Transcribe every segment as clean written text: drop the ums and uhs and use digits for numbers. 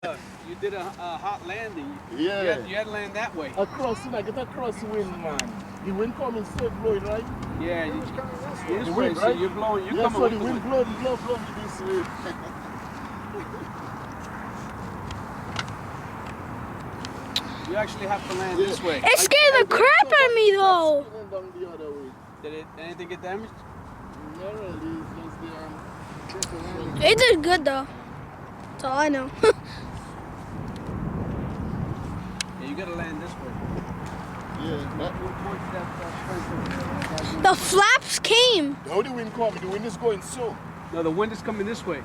You did a hot landing. Yeah. You had to land that way. Across, I get across the wind, man. The wind coming straight blowing, right? Yeah. This The way, wind, so right? you're blowing. You're Yeah, coming so with the the wind wind. blowing this way. You actually have to land this way. It scared the crap out of me though. Spinning down the other way. Did anything get damaged? Not really, it's just the landing. It did good though. That's all I know. Yeah, you gotta land this way. Yeah, The flaps came. how the wind coming? The wind is going so. No, the wind is coming this way.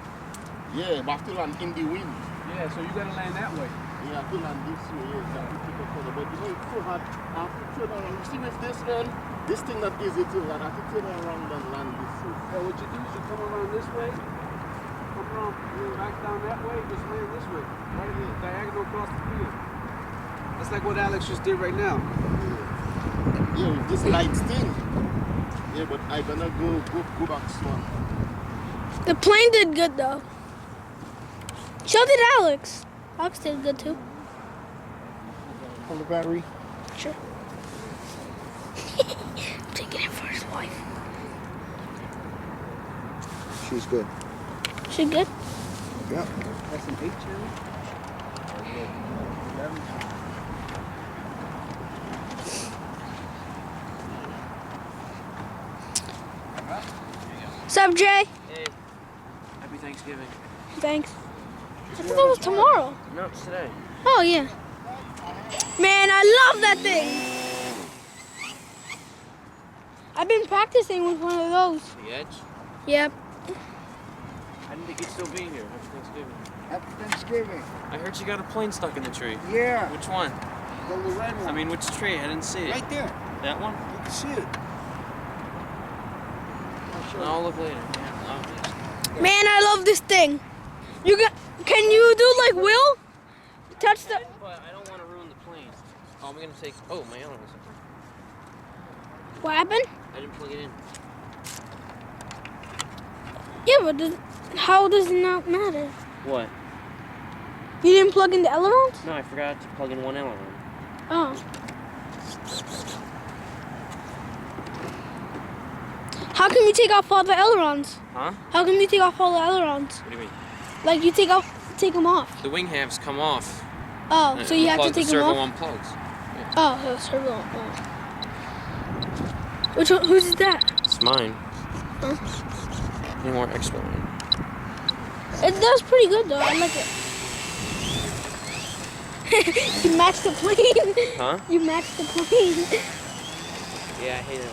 Yeah, but to land in the wind. Yeah, so you gotta land that way. Yeah, I feel like this way, yeah, that will keep it covered. But you know, it's so hot. I have to turn around. You see with this one, this thing not easy to land. I have to turn around and land this way. So what you do is you come around this way, come around back down that way, just land this way. Right here, diagonal across the field. That's like what Alex just did right now. Yeah, with this light thing. Yeah, but I'm gonna go back slow. The plane did good though. So did Alex. Alex did good too. On the battery? Sure. Taking it for his wife. She's good. She good? Yeah. That's an 8 channel. Sup, Jay? Hey, happy Thanksgiving. Thanks. I thought that was tomorrow. No, it's today. Oh yeah. Man, I love that thing. I've been practicing with one of those. The Edge? Yep. I didn't think you'd still be here. Happy Thanksgiving. Happy Thanksgiving. I heard you got a plane stuck in the tree. Yeah, Which one? the red one. I mean, which tree? I didn't see it. right there. That one? You can see it. I'll look later. Yeah, Man, I love this thing. You got? Can you do like Will? Touch the. but I don't want to ruin the plane. Oh, I'm gonna take. Oh, my Allen. What happened? I didn't plug it in. Yeah, but how does it not matter? What? You didn't plug in the ailerons? No, I forgot to plug in one Allen. Oh. How can you take off all the ailerons? Huh? How can you take off all the ailerons? What do you mean? Like you take them off. The wing halves come off. Oh, and so you have to unplug, take the them servo off. unplugs. Oh, so servo. Oh. Which one? Whose is that? It's mine. Oh. Any more extra line? It does pretty good though. I like it. You matched the plane. Huh? You matched the plane. Yeah, I hate it.